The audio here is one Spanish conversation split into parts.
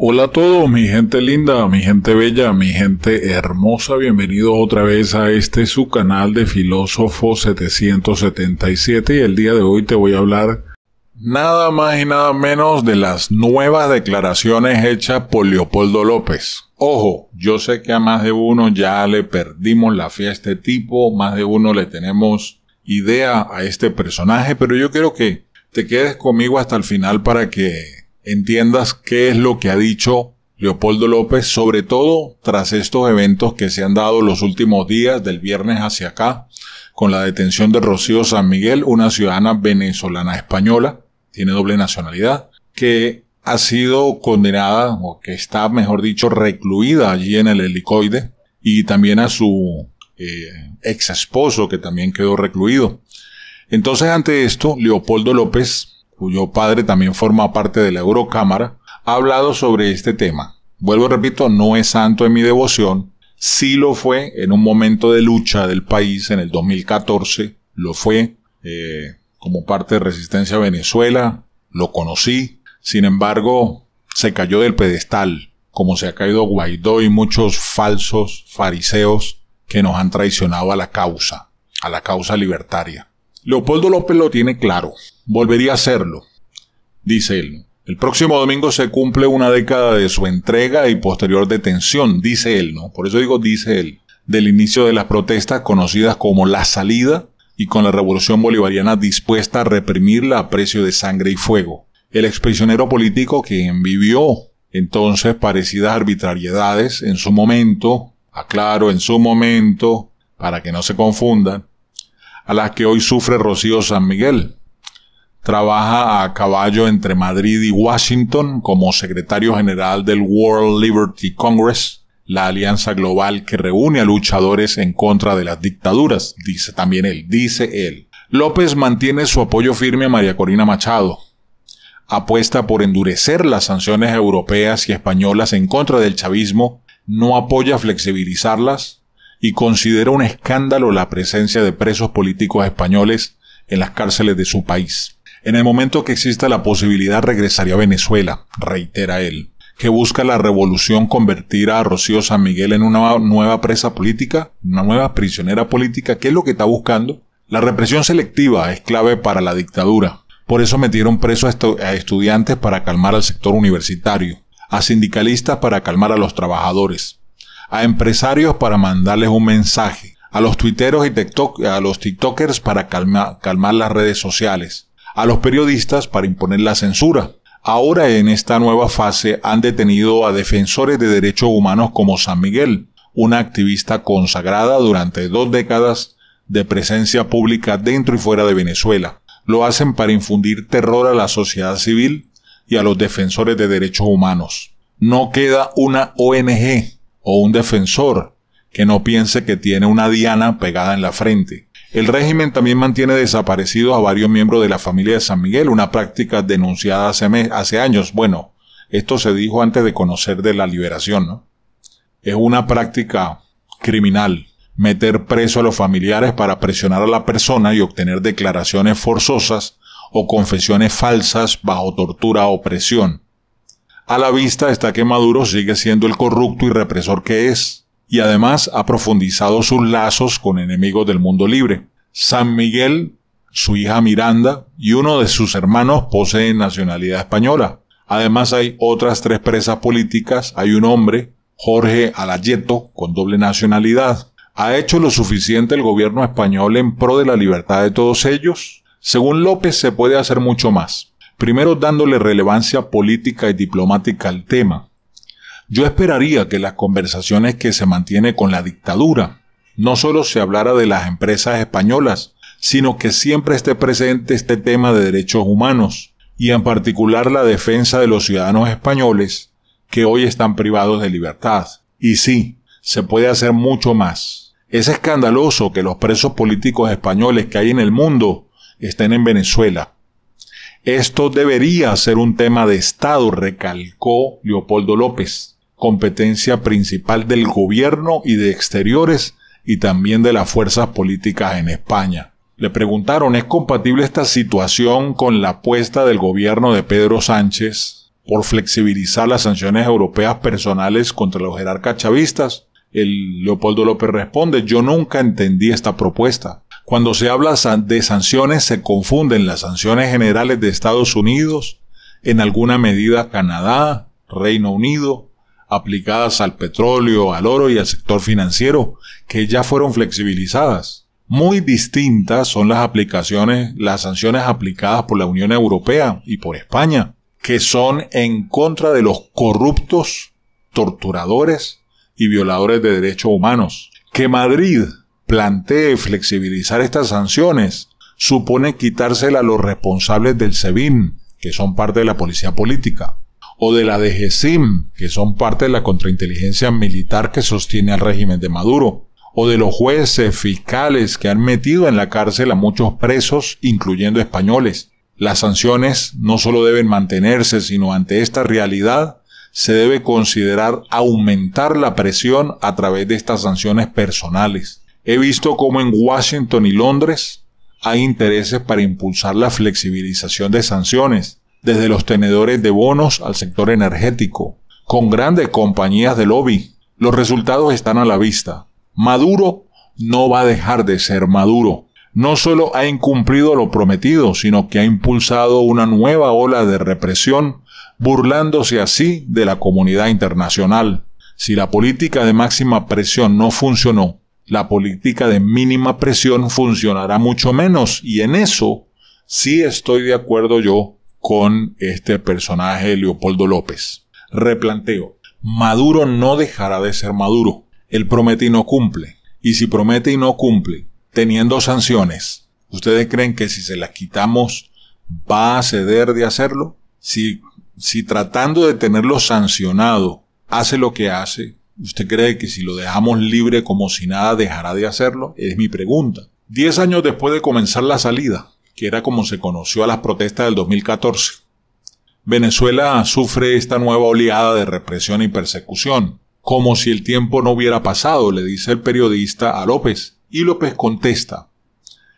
Hola a todos, mi gente linda, mi gente bella, mi gente hermosa, bienvenidos otra vez a su canal de Filósofo 777 y el día de hoy te voy a hablar nada más y nada menos de las nuevas declaraciones hechas por Leopoldo López. Ojo, yo sé que a más de uno ya le perdimos la fe a este tipo, más de uno le tenemos idea a este personaje, pero yo quiero que te quedes conmigo hasta el final para que entiendas qué es lo que ha dicho Leopoldo López, sobre todo tras estos eventos que se han dado los últimos días, del viernes hacia acá, con la detención de Rocío San Miguel, una ciudadana venezolana española, tiene doble nacionalidad, que ha sido condenada, o que está, mejor dicho, recluida allí en el Helicoide, y también a su ex esposo, que también quedó recluido. Entonces, ante esto, Leopoldo López, cuyo padre también forma parte de la Eurocámara, ha hablado sobre este tema. Vuelvo y repito, no es santo en mi devoción, sí lo fue en un momento de lucha del país en el 2014, lo fue como parte de Resistencia a Venezuela, lo conocí, sin embargo, se cayó del pedestal, como se ha caído Guaidó y muchos falsos fariseos que nos han traicionado a la causa libertaria. Leopoldo López lo tiene claro. Volvería a hacerlo, dice él. El próximo domingo se cumple una década de su entrega y posterior detención, dice él, ¿no? Por eso digo dice él, del inicio de las protestas conocidas como La Salida y con la revolución bolivariana dispuesta a reprimirla a precio de sangre y fuego. El exprisionero político, quien vivió entonces parecidas arbitrariedades en su momento, aclaro, en su momento, para que no se confundan, a las que hoy sufre Rocío San Miguel. Trabaja a caballo entre Madrid y Washington como secretario general del World Liberty Congress, la alianza global que reúne a luchadores en contra de las dictaduras, dice también él, dice él. López mantiene su apoyo firme a María Corina Machado. Apuesta por endurecer las sanciones europeas y españolas en contra del chavismo, no apoya flexibilizarlas y considera un escándalo la presencia de presos políticos españoles en las cárceles de su país. En el momento que exista la posibilidad regresaría a Venezuela, reitera él, que busca la revolución convertir a Rocío San Miguel en una nueva presa política, una nueva prisionera política. ¿Qué es lo que está buscando? La represión selectiva es clave para la dictadura. Por eso metieron preso a estudiantes para calmar al sector universitario, a sindicalistas para calmar a los trabajadores, a empresarios para mandarles un mensaje, a los tuiteros y a los tiktokers para calmar las redes sociales, a los periodistas para imponer la censura. Ahora en esta nueva fase han detenido a defensores de derechos humanos como San Miguel, una activista consagrada durante 2 décadas de presencia pública dentro y fuera de Venezuela. Lo hacen para infundir terror a la sociedad civil y a los defensores de derechos humanos. No queda una ONG o un defensor que no piense que tiene una diana pegada en la frente. El régimen también mantiene desaparecidos a varios miembros de la familia de San Miguel, una práctica denunciada hace años. Bueno, esto se dijo antes de conocer de la liberación, ¿no? Es una práctica criminal, meter preso a los familiares para presionar a la persona y obtener declaraciones forzosas o confesiones falsas bajo tortura o presión. A la vista está que Maduro sigue siendo el corrupto y represor que es, y además ha profundizado sus lazos con enemigos del mundo libre. San Miguel, su hija Miranda y uno de sus hermanos poseen nacionalidad española. Además hay otras 3 presas políticas, hay un hombre, Jorge Alayeto, con doble nacionalidad. ¿Ha hecho lo suficiente el gobierno español en pro de la libertad de todos ellos? Según López se puede hacer mucho más. Primero dándole relevancia política y diplomática al tema. Yo esperaría que las conversaciones que se mantiene con la dictadura no solo se hablara de las empresas españolas, sino que siempre esté presente este tema de derechos humanos y en particular la defensa de los ciudadanos españoles que hoy están privados de libertad. Y sí, se puede hacer mucho más. Es escandaloso que los presos políticos españoles que hay en el mundo estén en Venezuela. Esto debería ser un tema de Estado, recalcó Leopoldo López, competencia principal del gobierno y de exteriores y también de las fuerzas políticas en España. Le preguntaron, ¿es compatible esta situación con la apuesta del gobierno de Pedro Sánchez por flexibilizar las sanciones europeas personales contra los jerarcas chavistas. El Leopoldo López responde: yo nunca entendí esta propuesta. Cuando se habla de sanciones se confunden las sanciones generales de Estados Unidos, en alguna medida Canadá, Reino Unido, aplicadas al petróleo, al oro y al sector financiero, que ya fueron flexibilizadas. Muy distintas son las sanciones aplicadas por la Unión Europea y por España, que son en contra de los corruptos, torturadores y violadores de derechos humanos. Que Madrid plantee flexibilizar estas sanciones supone quitársela a los responsables del SEBIN, que son parte de la policía política, o de la DGSIM, que son parte de la contrainteligencia militar que sostiene al régimen de Maduro, o de los jueces, fiscales que han metido en la cárcel a muchos presos, incluyendo españoles. Las sanciones no solo deben mantenerse, sino ante esta realidad se debe considerar aumentar la presión a través de estas sanciones personales. He visto cómo en Washington y Londres hay intereses para impulsar la flexibilización de sanciones, desde los tenedores de bonos al sector energético, con grandes compañías de lobby. Los resultados están a la vista. Maduro no va a dejar de ser Maduro. No solo ha incumplido lo prometido, sino que ha impulsado una nueva ola de represión, burlándose así de la comunidad internacional. Si la política de máxima presión no funcionó, la política de mínima presión funcionará mucho menos, y en eso sí estoy de acuerdo yo con este personaje Leopoldo López. Replanteo. Maduro no dejará de ser Maduro. Él promete y no cumple. Y si promete y no cumple, teniendo sanciones, ¿ustedes creen que si se las quitamos va a ceder de hacerlo? Si tratando de tenerlo sancionado hace lo que hace, ¿usted cree que si lo dejamos libre como si nada dejará de hacerlo? Es mi pregunta. 10 años después de comenzar la salida, que era como se conoció a las protestas del 2014, Venezuela sufre esta nueva oleada de represión y persecución. Como si el tiempo no hubiera pasado, le dice el periodista a López. Y López contesta: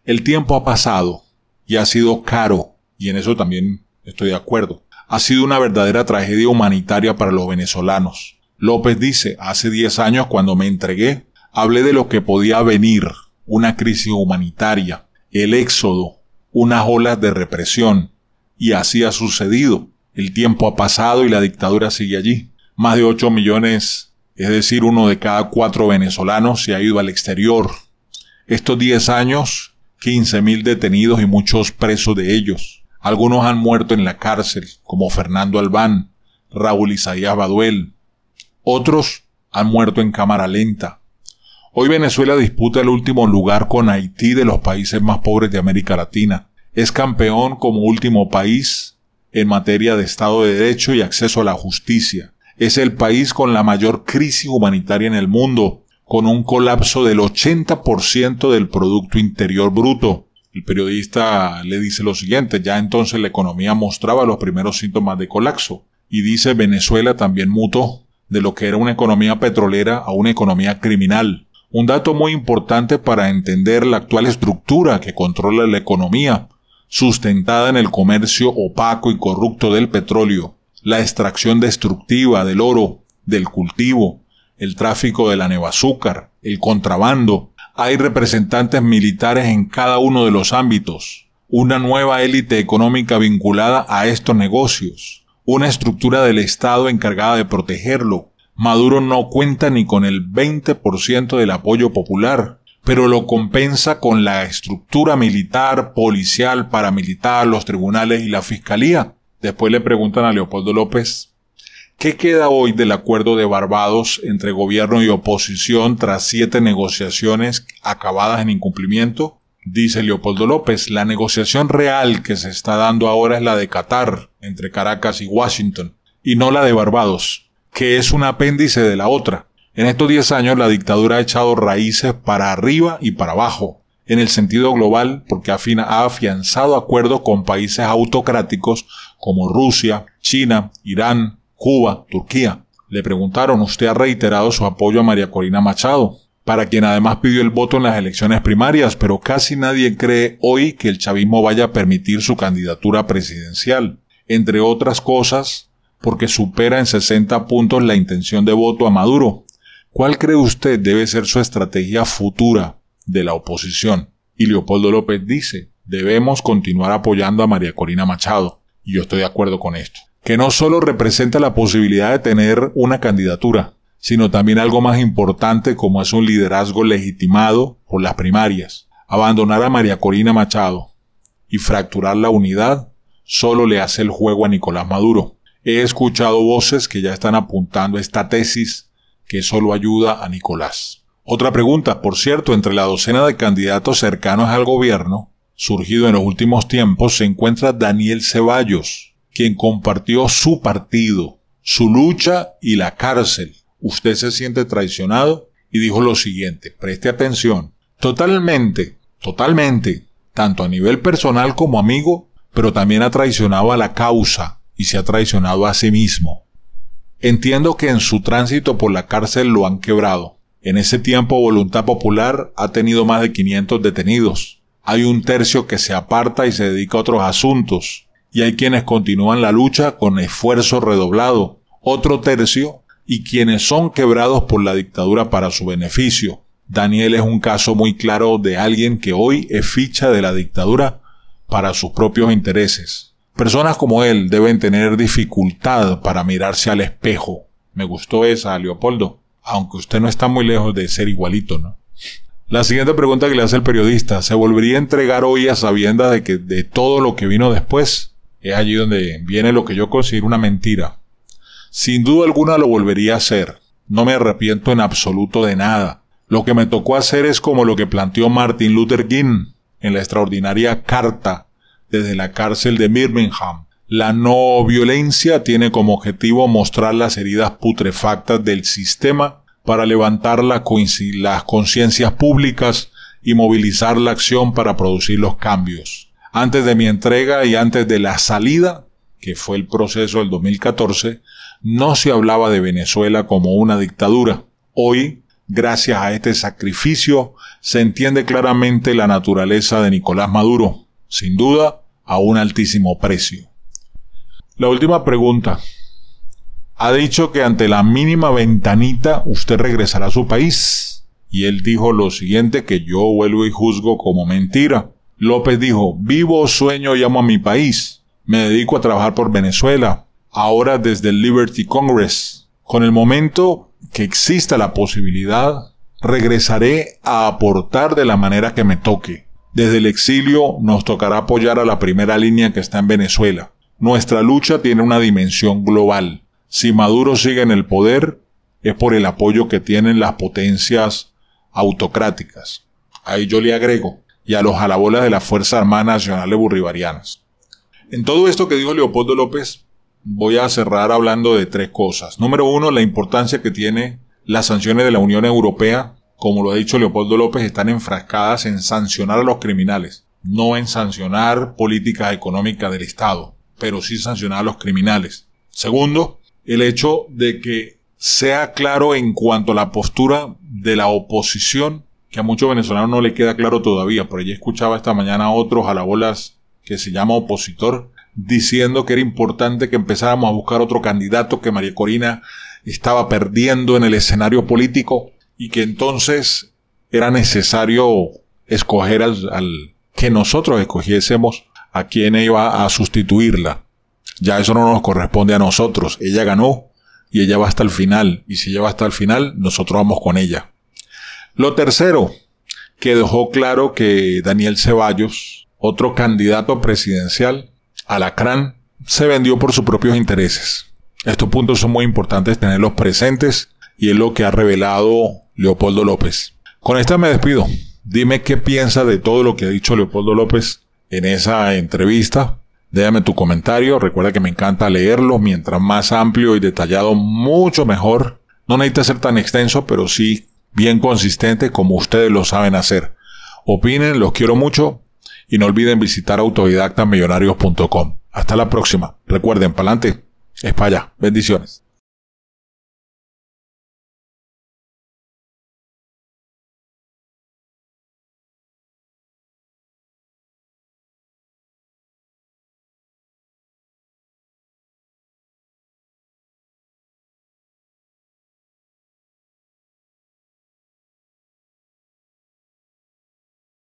el tiempo ha pasado y ha sido caro, y en eso también estoy de acuerdo. Ha sido una verdadera tragedia humanitaria para los venezolanos. López dice: hace 10 años cuando me entregué, hablé de lo que podía venir, una crisis humanitaria, el éxodo, unas olas de represión, y así ha sucedido. El tiempo ha pasado y la dictadura sigue allí. Más de 8 millones, es decir, 1 de cada 4 venezolanos se ha ido al exterior. Estos 10 años, 15.000 detenidos y muchos presos de ellos. Algunos han muerto en la cárcel, como Fernando Albán, Raúl Isaías Baduel. Otros han muerto en cámara lenta. Hoy Venezuela disputa el último lugar con Haití de los países más pobres de América Latina. Es campeón como último país en materia de Estado de Derecho y acceso a la justicia. Es el país con la mayor crisis humanitaria en el mundo, con un colapso del 80% del Producto Interior Bruto. El periodista le dice lo siguiente: ya entonces la economía mostraba los primeros síntomas de colapso. Y dice: Venezuela también mutó de lo que era una economía petrolera a una economía criminal. Un dato muy importante para entender la actual estructura que controla la economía, sustentada en el comercio opaco y corrupto del petróleo, la extracción destructiva del oro, del cultivo, el tráfico de la nevaazúcar, el contrabando. Hay representantes militares en cada uno de los ámbitos, una nueva élite económica vinculada a estos negocios, una estructura del Estado encargada de protegerlo. Maduro no cuenta ni con el 20% del apoyo popular, pero lo compensa con la estructura militar, policial, paramilitar, los tribunales y la fiscalía. Después le preguntan a Leopoldo López: ¿qué queda hoy del acuerdo de Barbados entre gobierno y oposición tras 7 negociaciones acabadas en incumplimiento? Dice Leopoldo López: la negociación real que se está dando ahora es la de Qatar, entre Caracas y Washington, y no la de Barbados, que es un apéndice de la otra. En estos 10 años la dictadura ha echado raíces para arriba y para abajo, en el sentido global, porque ha afianzado acuerdos con países autocráticos como Rusia, China, Irán, Cuba, Turquía. Le preguntaron: ¿usted ha reiterado su apoyo a María Corina Machado, para quien además pidió el voto en las elecciones primarias, pero casi nadie cree hoy que el chavismo vaya a permitir su candidatura presidencial? Entre otras cosas, porque supera en 60 puntos la intención de voto a Maduro. ¿Cuál cree usted debe ser su estrategia futura de la oposición? Y Leopoldo López dice, debemos continuar apoyando a María Corina Machado. Y yo estoy de acuerdo con esto. Que no solo representa la posibilidad de tener una candidatura, sino también algo más importante como es un liderazgo legitimado por las primarias. Abandonar a María Corina Machado y fracturar la unidad solo le hace el juego a Nicolás Maduro. He escuchado voces que ya están apuntando esta tesis que solo ayuda a Nicolás. Otra pregunta, por cierto, entre la docena de candidatos cercanos al gobierno, surgido en los últimos tiempos, se encuentra Daniel Ceballos, quien compartió su partido, su lucha y la cárcel. Usted se siente traicionado y dijo lo siguiente, preste atención, totalmente, tanto a nivel personal como amigo, pero también ha traicionado a la causa y se ha traicionado a sí mismo. Entiendo que en su tránsito por la cárcel lo han quebrado. En ese tiempo Voluntad Popular ha tenido más de 500 detenidos. Hay un tercio que se aparta y se dedica a otros asuntos. Y hay quienes continúan la lucha con esfuerzo redoblado. Otro tercio y quienes son quebrados por la dictadura para su beneficio. Daniel es un caso muy claro de alguien que hoy es ficha de la dictadura para sus propios intereses. Personas como él deben tener dificultad para mirarse al espejo. Me gustó esa, Leopoldo, aunque usted no está muy lejos de ser igualito, ¿no? La siguiente pregunta que le hace el periodista, ¿se volvería a entregar hoy a sabiendas de que de todo lo que vino después? Es allí donde viene lo que yo considero una mentira. Sin duda alguna lo volvería a hacer. No me arrepiento en absoluto de nada. Lo que me tocó hacer es como lo que planteó Martin Luther King en la extraordinaria carta desde la cárcel de Birmingham. La no violencia tiene como objetivo mostrar las heridas putrefactas del sistema para levantar las conciencias públicas y movilizar la acción para producir los cambios. Antes de mi entrega y antes de la salida, que fue el proceso del 2014, no se hablaba de Venezuela como una dictadura. Hoy, gracias a este sacrificio, se entiende claramente la naturaleza de Nicolás Maduro, sin duda, a un altísimo precio. La última pregunta. Ha dicho que ante la mínima ventanita usted regresará a su país. Y él dijo lo siguiente que yo vuelvo y juzgo como mentira. López dijo, vivo, sueño y amo a mi país. Me dedico a trabajar por Venezuela. Ahora desde el Liberty Congress. Con el momento que exista la posibilidad, regresaré a aportar de la manera que me toque. Desde el exilio nos tocará apoyar a la primera línea que está en Venezuela. Nuestra lucha tiene una dimensión global. Si Maduro sigue en el poder, es por el apoyo que tienen las potencias autocráticas. Ahí yo le agrego, y a los jalabolas de las Fuerzas Armadas Nacionales Bolivarianas. En todo esto que dijo Leopoldo López, voy a cerrar hablando de tres cosas. Número uno, la importancia que tiene las sanciones de la Unión Europea. Como lo ha dicho Leopoldo López, están enfrascadas en sancionar a los criminales, no en sancionar políticas económicas del Estado, pero sí sancionar a los criminales. Segundo, el hecho de que sea claro en cuanto a la postura de la oposición, que a muchos venezolanos no le queda claro todavía. Por allí escuchaba esta mañana a otros jalabolas que se llama opositor, diciendo que era importante que empezáramos a buscar otro candidato, que María Corina estaba perdiendo en el escenario político y que entonces era necesario escoger al que nosotros escogiésemos a quien iba a sustituirla. Ya eso no nos corresponde a nosotros. Ella ganó y ella va hasta el final. Y si ella va hasta el final, nosotros vamos con ella. Lo tercero, que dejó claro que Daniel Ceballos, otro candidato presidencial, alacrán, se vendió por sus propios intereses. Estos puntos son muy importantes tenerlos presentes y es lo que ha revelado Leopoldo López. Con esta me despido. Dime qué piensa de todo lo que ha dicho Leopoldo López en esa entrevista. Déjame tu comentario. Recuerda que me encanta leerlo. Mientras más amplio y detallado, mucho mejor. No necesita ser tan extenso, pero sí bien consistente como ustedes lo saben hacer. Opinen, los quiero mucho. Y no olviden visitar autodidactamillonarios.com. Hasta la próxima. Recuerden, pa'lante, es para allá. Bendiciones.